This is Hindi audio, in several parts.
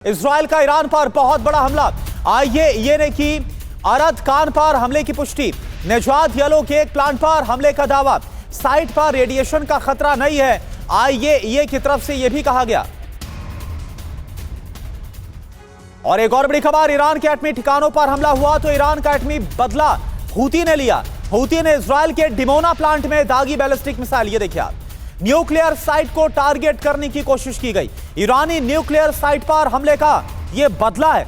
इजराइल का ईरान पर बहुत बड़ा हमला। ये ने की अरद कान पर हमले की पुष्टि। निजात येलो के एक प्लांट पर हमले का दावा। साइट पर रेडिएशन का खतरा नहीं है, IAEA की तरफ से यह भी कहा गया। और एक और बड़ी खबर, ईरान के एटमी ठिकानों पर हमला हुआ तो ईरान का एटमी बदला हूती ने लिया। हूती ने इजराइल के डिमोना प्लांट में दागी बैलिस्टिक मिसाइल, ये देखिए आप, न्यूक्लियर साइट को टारगेट करने की कोशिश की गई। ईरानी न्यूक्लियर साइट पर हमले का यह बदला है।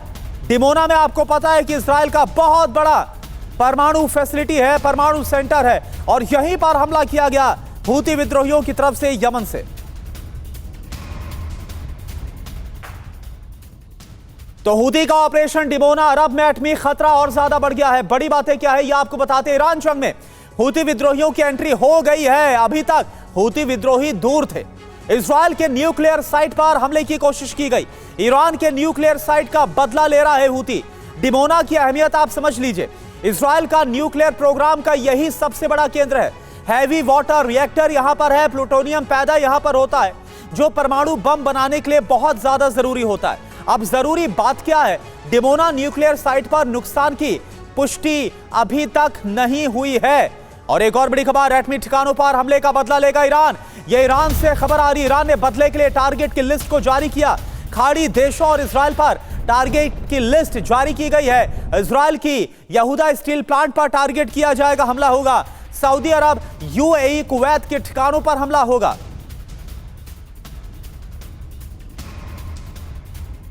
डिमोना में आपको पता है कि इजराइल का बहुत बड़ा परमाणु फैसिलिटी है, परमाणु सेंटर है, और यहीं पर हमला किया गया हूती विद्रोहियों की तरफ से यमन से। तो हूती का ऑपरेशन डिमोना अरब में एटमी खतरा और ज्यादा बढ़ गया है। बड़ी बातें क्या है ये आपको बताते हैं। ईरान जंग में हूती विद्रोहियों की एंट्री हो गई है। अभी तक हूती विद्रोही दूर थे। इजराइल के न्यूक्लियर साइट पर हमले की कोशिश की गई। ईरान के न्यूक्लियर साइट का बदला ले रहा है हूती। डिमोना की अहमियत आप समझ लीजिए। इजराइल का न्यूक्लियर प्रोग्राम का यही सबसे बड़ा केंद्र है। हैवी वाटर रिएक्टर यहां पर है। प्लूटोनियम पैदा यहां पर होता है, जो परमाणु बम बनाने के लिए बहुत ज्यादा जरूरी होता है। अब जरूरी बात क्या है, डिमोना न्यूक्लियर साइट पर नुकसान की पुष्टि अभी तक नहीं हुई है। और एक और बड़ी खबर, एटमी ठिकानों पर हमले का बदला लेगा ईरान। यह ईरान से खबर आ रही। ईरान ने बदले के लिए टारगेट की लिस्ट को जारी किया। खाड़ी देशों और इजराइल पर टारगेट की लिस्ट जारी की गई है। इजराइल की यहूदा स्टील प्लांट पर टारगेट किया जाएगा, हमला होगा। सऊदी अरब, UAE, कुवैत के ठिकानों पर हमला होगा।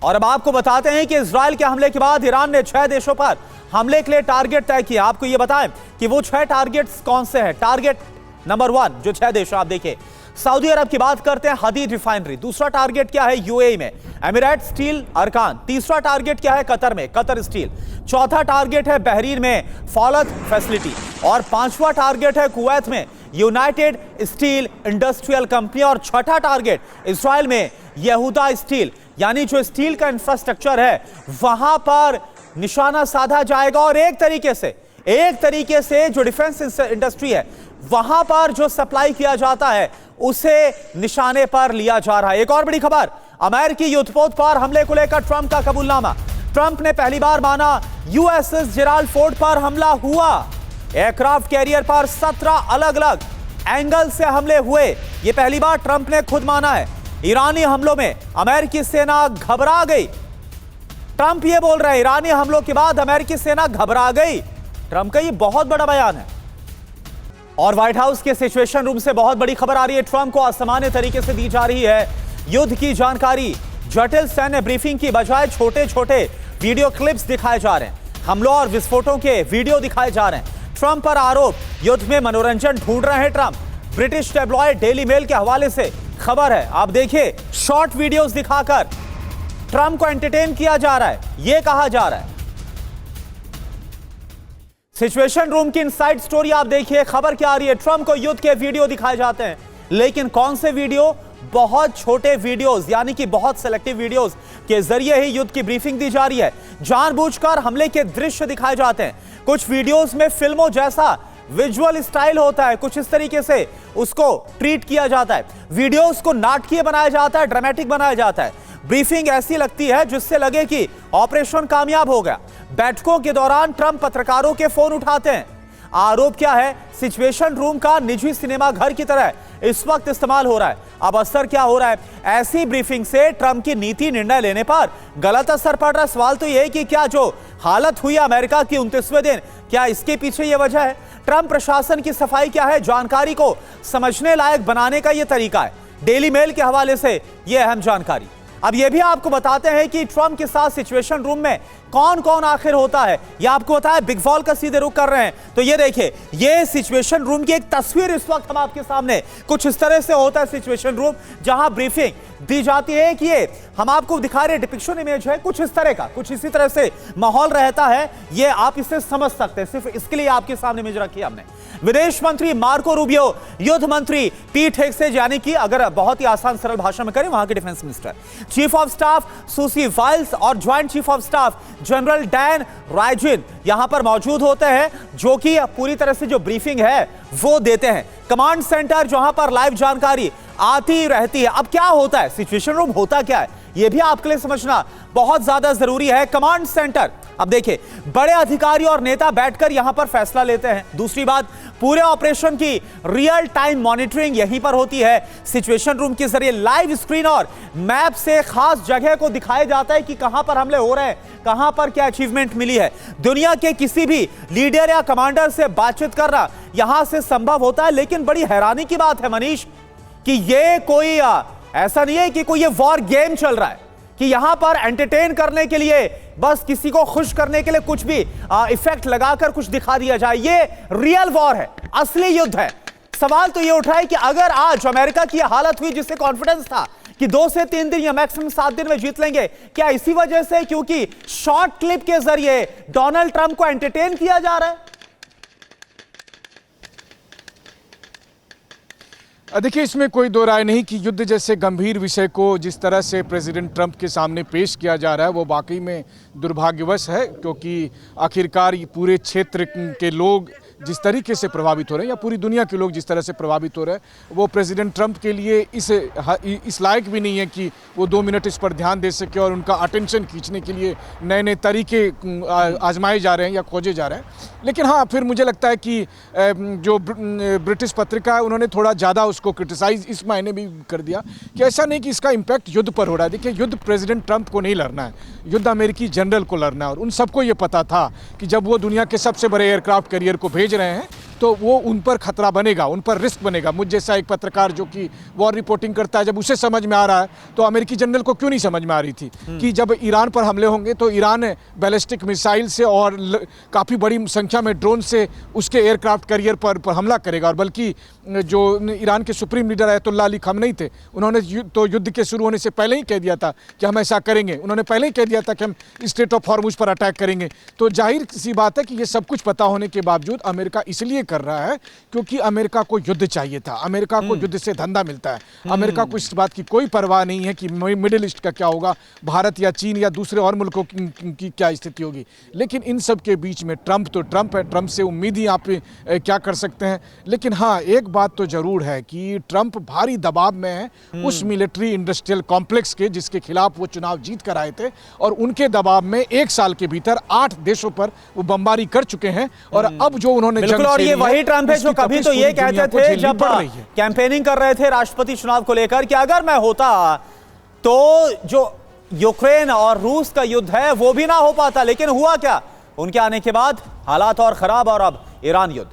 और अब आपको बताते हैं कि इजराइल के हमले के बाद ईरान ने 6 देशों पर हमले के लिए टारगेट तय किया। आपको यह बताएं कि वो 6 टारगेट्स कौन से हैं। टारगेट नंबर 1 जो 6 देश, आप देखिए, सऊदी अरब की बात करते हैं, हदीद रिफाइनरी। दूसरा टारगेट क्या है, UAE में एमिरेट स्टील अरकान। तीसरा टारगेट क्या है, कतर में कतर स्टील। चौथा टारगेट है बहरीन में फौलत फैसिलिटी। और 5वां टारगेट है कुवैत में यूनाइटेड स्टील इंडस्ट्रियल कंपनी। और 6ठा टारगेट इजराइल में यहूदा स्टील, यानी जो स्टील का इंफ्रास्ट्रक्चर है वहां पर निशाना साधा जाएगा। और एक तरीके से जो डिफेंस इंडस्ट्री है वहां पर जो सप्लाई किया जाता है उसे निशाने पर लिया जा रहा है। एक और बड़ी खबर, अमेरिकी युद्धपोत पर हमले को लेकर ट्रंप का कबूलनामा। ट्रंप ने पहली बार माना USS जेराल्ड फोर्ड पर हमला हुआ। एयरक्राफ्ट कैरियर पर 17 अलग अलग एंगल से हमले हुए। यह पहली बार ट्रंप ने खुद माना है। ईरानी हमलों में अमेरिकी सेना घबरा गई। ट्रंप ये बोल रहे हैं, ईरानी हमलों के बाद अमेरिकी सेना घबरा गई। ट्रंप का ये बहुत बड़ा बयान है। और व्हाइट हाउस के सिचुएशन रूम से बहुत बड़ी खबर आ रही है। ट्रंप को असामान्य तरीके से दी जा रही है युद्ध की जानकारी। जटिल सैन्य ब्रीफिंग की बजाय छोटे छोटे वीडियो क्लिप्स दिखाए जा रहे हैं। हमलों और विस्फोटों के वीडियो दिखाए जा रहे हैं। ट्रंप पर आरोप, युद्ध में मनोरंजन ढूंढ रहे हैं Trump. British tabloid Daily Mail के हवाले से खबर है, आप देखिए, शॉर्ट वीडियोस दिखाकर ट्रंप को एंटरटेन किया जा रहा है, यह कहा जा रहा है। सिचुएशन रूम की इनसाइड स्टोरी आप देखिए, खबर क्या आ रही है। ट्रंप को युद्ध के वीडियो दिखाए जाते हैं, लेकिन कौन से वीडियो, बहुत छोटे वीडियोस, यानी कि बहुत सिलेक्टिव वीडियोस के जरिए ही युद्ध की ब्रीफिंग दी जा रही है। जानबूझकर हमले के दृश्य दिखाए जाते हैं। कुछ वीडियोस में फिल्मों जैसा विजुअल स्टाइल होता है, कुछ इस तरीके से उसको ट्रीट किया जाता है। वीडियोस को नाटकीय बनाया जाता है, ड्रामेटिक बनाया जाता है। ब्रीफिंग ऐसी लगती है जिससे लगे कि ऑपरेशन कामयाब हो गया। बैठकों के दौरान ट्रंप पत्रकारों के फोन उठाते हैं। आरोप क्या है, सिचुएशन रूम का निजी सिनेमा घर की तरह इस वक्त इस्तेमाल हो रहा है। अब असर क्या हो रहा है, ऐसी ब्रीफिंग से ट्रंप की नीति निर्णय लेने पर गलत असर पड़ रहा है। सवाल तो यह है कि क्या जो हालत हुई अमेरिका की 29वें दिन, क्या इसके पीछे यह वजह है? ट्रंप प्रशासन की सफाई क्या है, जानकारी को समझने लायक बनाने का यह तरीका है। डेली मेल के हवाले से यह अहम जानकारी। अब यह भी आपको बताते हैं कि ट्रंप के साथ सिचुएशन रूम में कौन कौन आखिर होता है। यह आपको बताया, बिग वॉल का सीधे रुख कर रहे हैं तो ये देखिए, ये सिचुएशन रूम की एक तस्वीर इस वक्त हम आपके सामने, कुछ इस तरह से होता है सिचुएशन रूम, जहां ब्रीफिंग दी जाती है कि ये हम आपको दिखा रहे डिपिक्शन इमेज है, कुछ इस तरह का, कुछ इसी तरह से माहौल रहता है। ये आप इसे समझ सकते हैं, सिर्फ इसके लिए आपके सामने इमेज रखी हमने। विदेश मंत्री मार्को रूबियो, युद्ध मंत्री पीट हेग्सेस, यानी कि अगर बहुत ही आसान सरल भाषा में करें, वहां के defence minister, chief of staff Susie Wiles और joint chief of staff general Dan Razin यहां पर मौजूद होते हैं, जो कि पूरी तरह से जो ब्रीफिंग है वो देते हैं। कमांड सेंटर जहां पर लाइव जानकारी आती रहती है। अब क्या होता है, सिचुएशन रूम होता क्या है, यह भी आपके लिए समझना बहुत ज्यादा जरूरी है। कमांड सेंटर, अब देखिए बड़े अधिकारी और नेता बैठकर यहां पर फैसला लेते हैं। दूसरी बात, पूरे ऑपरेशन की रियल टाइम मॉनिटरिंग यहीं पर होती है। सिचुएशन रूम के जरिए लाइव स्क्रीन और मैप से खास जगह को दिखाया जाता है कि कहां पर हमले हो रहे हैं, कहां पर क्या अचीवमेंट मिली है। दुनिया के किसी भी लीडर या कमांडर से बातचीत करना यहां से संभव होता है। लेकिन बड़ी हैरानी की बात है मनीष कि ये कोई ऐसा नहीं है कि कोई ये वॉर गेम चल रहा है कि यहां पर एंटरटेन करने के लिए, बस किसी को खुश करने के लिए कुछ भी इफेक्ट लगाकर कुछ दिखा दिया जाए। ये रियल वॉर है, असली युद्ध है। सवाल तो ये उठा है कि अगर आज अमेरिका की हालत हुई जिससे कॉन्फिडेंस था कि 2 से 3 दिन या मैक्सिमम 7 दिन में जीत लेंगे, क्या इसी वजह से क्योंकि शॉर्ट क्लिप के जरिए डोनाल्ड ट्रंप को एंटरटेन किया जा रहा है? देखिए, इसमें कोई दो राय नहीं कि युद्ध जैसे गंभीर विषय को जिस तरह से प्रेसिडेंट ट्रंप के सामने पेश किया जा रहा है वो वाकई में दुर्भाग्यवश है, क्योंकि आखिरकार पूरे क्षेत्र के लोग जिस तरीके से प्रभावित हो रहे हैं या पूरी दुनिया के लोग जिस तरह से प्रभावित हो रहे हैं वो प्रेसिडेंट ट्रंप के लिए इस लायक भी नहीं है कि वो 2 मिनट इस पर ध्यान दे सके और उनका अटेंशन खींचने के लिए नए नए तरीके आजमाए जा रहे हैं या खोजे जा रहे हैं। लेकिन हाँ, फिर मुझे लगता है कि जो ब्रिटिश पत्रिका है उन्होंने थोड़ा ज़्यादा उसको क्रिटिसाइज इस मायने भी कर दिया कि ऐसा नहीं कि इसका इम्पैक्ट युद्ध पर हो रहा है। देखिए, युद्ध प्रेसिडेंट ट्रंप को नहीं लड़ना है, युद्ध अमेरिकी जनरल को लड़ना है। और उन सबको ये पता था कि जब वो दुनिया के सबसे बड़े एयरक्राफ्ट कैरियर को भेज रहे हैं तो वो उन पर खतरा बनेगा, उन पर रिस्क बनेगा। मुझ जैसा एक पत्रकार जो कि वॉर रिपोर्टिंग करता है, जब उसे समझ में आ रहा है तो अमेरिकी जनरल को क्यों नहीं समझ में आ रही थी कि जब ईरान पर हमले होंगे तो ईरान बैलिस्टिक मिसाइल से और काफ़ी बड़ी संख्या में ड्रोन से उसके एयरक्राफ्ट कैरियर पर हमला करेगा। और बल्कि जो ईरान के सुप्रीम लीडर अयतुल्लाह अली खamenei थे, उन्होंने तो युद्ध के शुरू होने से पहले ही कह दिया था कि हम ऐसा करेंगे। उन्होंने पहले ही कह दिया था कि हम स्ट्रेट ऑफ हॉर्मुज पर अटैक करेंगे। तो जाहिर सी बात है कि ये सब कुछ पता होने के बावजूद अमेरिका इसलिए कर रहा है क्योंकि अमेरिका को युद्ध चाहिए था। अमेरिका को युद्ध से धंधा मिलता है। अमेरिका को इस बात की कोई परवाह नहीं है कि मिडिल ईस्ट का क्या होगा, भारत या चीन या दूसरे और मुल्कों की क्या स्थिति होगी। लेकिन इन सब के बीच में ट्रंप तो ट्रंप है, ट्रंप से उम्मीद ही आप क्या कर सकते हैं। लेकिन हाँ, एक बात तो जरूर है कि ट्रंप भारी दबाव में है उस मिलिट्री इंडस्ट्रियल कॉम्प्लेक्स के जिसके खिलाफ वो चुनाव जीत कर आए थे, और उनके दबाव में 1 साल के भीतर 8 देशों पर वो बमबारी कर चुके हैं। और अब जो उन्होंने बिल्कुल, और ये वही ट्रंप है जो कभी तो ये कहते थे जब कैंपेनिंग कर रहे थे राष्ट्रपति चुनाव को लेकर कि अगर मैं होता तो जो यूक्रेन और रूस का युद्ध है वो भी ना हो पाता। लेकिन हुआ क्या? उनके आने के बाद हालात और खराब, और अब ईरान युद्ध।